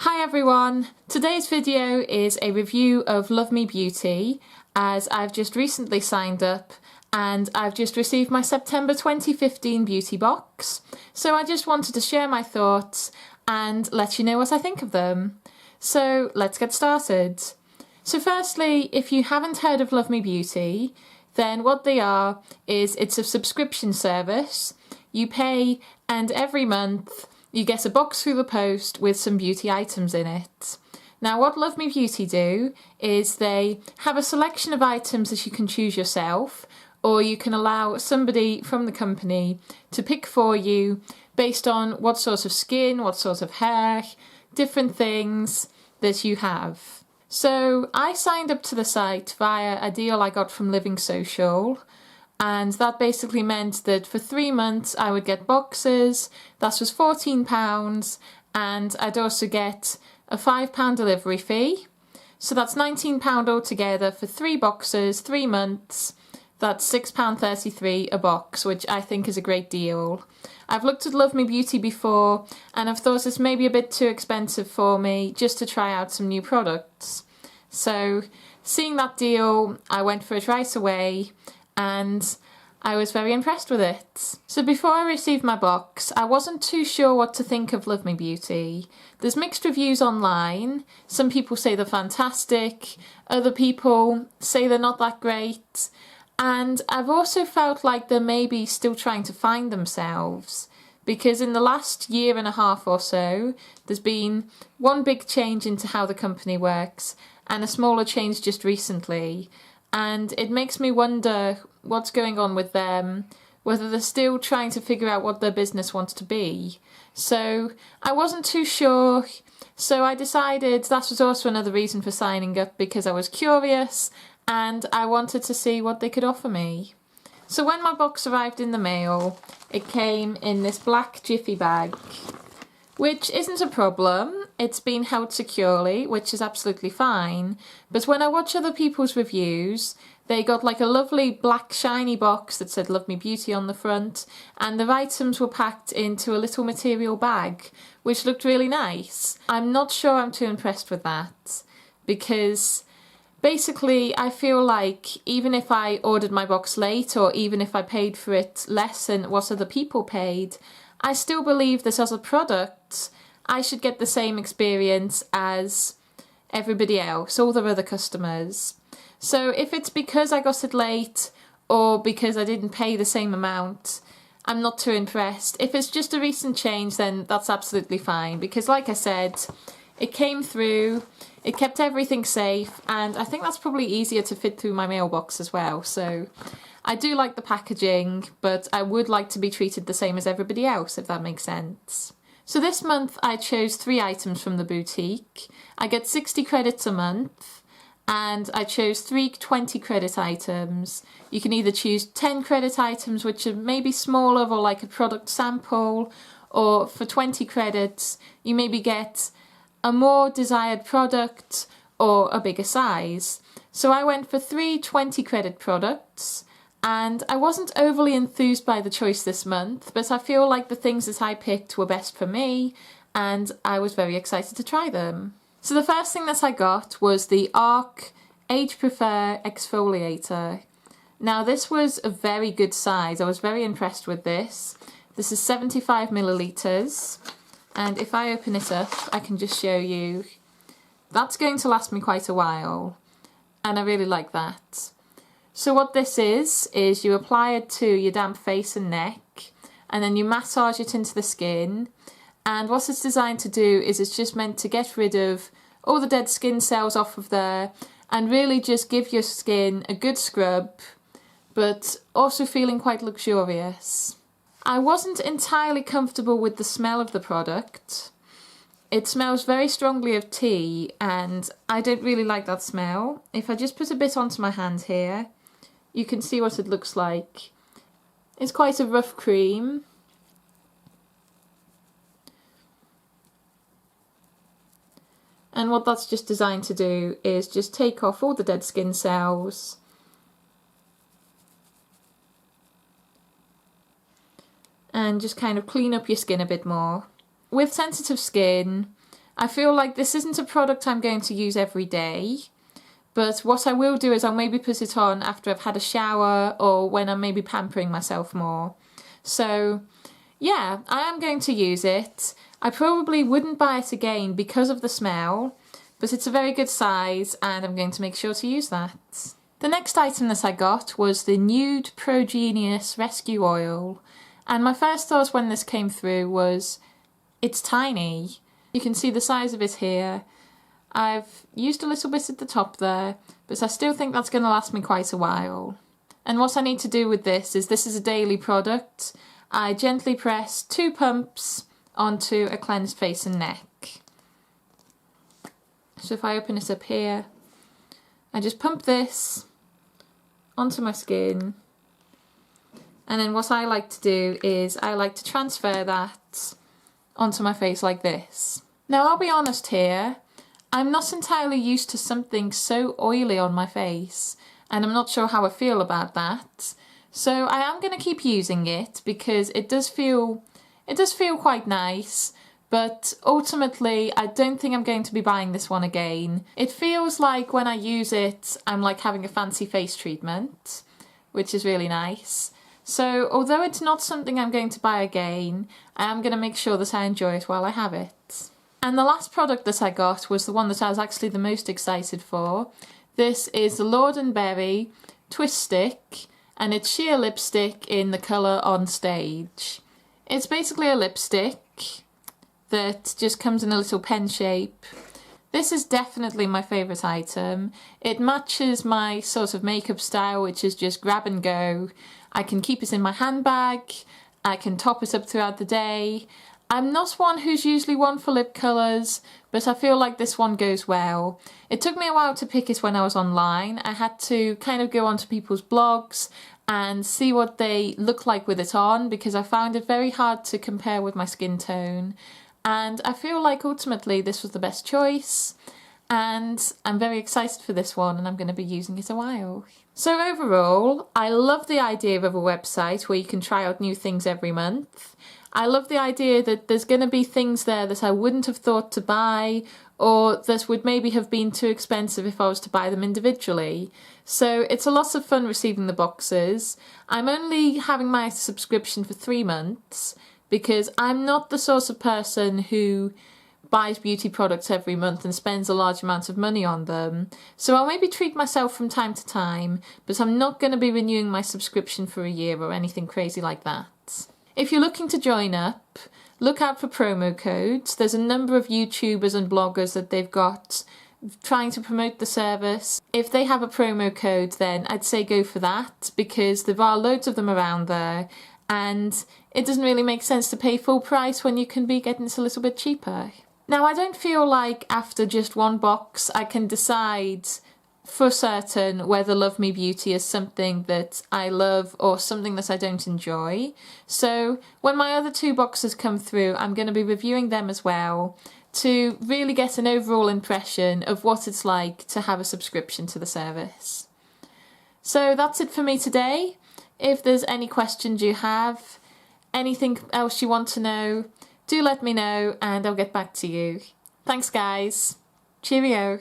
Hi everyone! Today's video is a review of Love Me Beauty, as I've just recently signed up and I've just received my September 2015 beauty box. So I just wanted to share my thoughts and let you know what I think of them. So let's get started. So firstly, if you haven't heard of Love Me Beauty, then what they are is it's a subscription service. You pay and every month you get a box through the post with some beauty items in it. Now what Love Me Beauty do is they have a selection of items that you can choose yourself, or you can allow somebody from the company to pick for you based on what sort of skin, what sort of hair, different things that you have. So I signed up to the site via a deal I got from Living Social. And that basically meant that for 3 months I would get boxes. That was £14, and I'd also get a £5 delivery fee. So that's £19 altogether for 3 boxes, 3 months. That's £6.33 a box, which I think is a great deal. I've looked at Love Me Beauty before and I've thought it's maybe a bit too expensive for me just to try out some new products. So seeing that deal, I went for it right away. And I was very impressed with it. So before I received my box, I wasn't too sure what to think of Love Me Beauty. There's mixed reviews online. Some people say they're fantastic, other people say they're not that great. And I've also felt like they're maybe still trying to find themselves. Because in the last year and a half or so, there's been one big change into how the company works and a smaller change just recently. And it makes me wonder what's going on with them, whether they're still trying to figure out what their business wants to be. So I wasn't too sure, so I decided that was also another reason for signing up, because I was curious and I wanted to see what they could offer me. So when my box arrived in the mail, it came in this black jiffy bag, which isn't a problem. It's been held securely, which is absolutely fine. But when I watch other people's reviews, they got like a lovely black shiny box that said Love Me Beauty on the front, and the items were packed into a little material bag, which looked really nice. I'm not sure I'm too impressed with that, because basically I feel like even if I ordered my box late, or even if I paid for it less than what other people paid, I still believe that as a product, I should get the same experience as everybody else, all the other customers. So if it's because I got it late or because I didn't pay the same amount, I'm not too impressed. If it's just a recent change, then that's absolutely fine, because like I said, it came through, it kept everything safe, and I think that's probably easier to fit through my mailbox as well. So I do like the packaging, but I would like to be treated the same as everybody else, if that makes sense. So this month I chose 3 items from the boutique. I get 60 credits a month, and I chose 3 20 credit items. You can either choose 10 credit items, which are maybe smaller or like a product sample, or for 20 credits you maybe get a more desired product or a bigger size. So I went for 3 20 credit products. And I wasn't overly enthused by the choice this month, but I feel like the things that I picked were best for me, and I was very excited to try them. So the first thing that I got was the ARC Age Prefer Exfoliator. Now this was a very good size. I was very impressed with this. This is 75 millilitres, and if I open it up, I can just show you. That's going to last me quite a while, and I really like that. So what this is you apply it to your damp face and neck, and then you massage it into the skin. And what it's designed to do is it's just meant to get rid of all the dead skin cells off of there, and really just give your skin a good scrub, but also feeling quite luxurious. I wasn't entirely comfortable with the smell of the product. It smells very strongly of tea, and I don't really like that smell. If I just put a bit onto my hand here, you can see what it looks like. It's quite a rough cream. And what that's just designed to do is just take off all the dead skin cells. And just kind of clean up your skin a bit more. With sensitive skin, I feel like this isn't a product I'm going to use every day, but what I will do is I'll maybe put it on after I've had a shower or when I'm maybe pampering myself more. So yeah, I am going to use it. I probably wouldn't buy it again because of the smell, but it's a very good size and I'm going to make sure to use that. The next item that I got was the Nude Pro Genius Rescue Oil, and my first thought when this came through was, it's tiny. You can see the size of it here. I've used a little bit at the top there, but I still think that's going to last me quite a while. And what I need to do with this is a daily product. I gently press 2 pumps onto a cleansed face and neck. So if I open it up here, I just pump this onto my skin, and then what I like to do is I like to transfer that onto my face like this. Now I'll be honest here, I'm not entirely used to something so oily on my face, and I'm not sure how I feel about that. So I am going to keep using it because it does feel quite nice, but ultimately I don't think I'm going to be buying this one again. It feels like when I use it, I'm like having a fancy face treatment, which is really nice. So although it's not something I'm going to buy again, I am going to make sure that I enjoy it while I have it. And the last product that I got was the one that I was actually the most excited for. This is the Lord & Berry Twist Stick, and it's sheer lipstick in the colour On Stage. It's basically a lipstick that just comes in a little pen shape. This is definitely my favourite item. It matches my sort of makeup style, which is just grab and go. I can keep it in my handbag, I can top it up throughout the day. I'm not one who's usually one for lip colours, but I feel like this one goes well. It took me a while to pick it when I was online. I had to kind of go onto people's blogs and see what they look like with it on, because I found it very hard to compare with my skin tone. And I feel like ultimately this was the best choice, and I'm very excited for this one and I'm going to be using it a while. So overall, I love the idea of a website where you can try out new things every month. I love the idea that there's going to be things there that I wouldn't have thought to buy, or that would maybe have been too expensive if I was to buy them individually. So it's a lot of fun receiving the boxes. I'm only having my subscription for 3 months, because I'm not the sort of person who buys beauty products every month and spends a large amount of money on them. So I'll maybe treat myself from time to time, but I'm not going to be renewing my subscription for a year or anything crazy like that. If you're looking to join up, look out for promo codes. There's a number of YouTubers and bloggers that they've got trying to promote the service. If they have a promo code, then I'd say go for that, because there are loads of them around there, and it doesn't really make sense to pay full price when you can be getting it a little bit cheaper. Now, I don't feel like after just one box I can decide for certain whether Love Me Beauty is something that I love or something that I don't enjoy. So when my other 2 boxes come through, I'm going to be reviewing them as well to really get an overall impression of what it's like to have a subscription to the service. So that's it for me today. If there's any questions you have, anything else you want to know, do let me know and I'll get back to you. Thanks guys. Cheerio.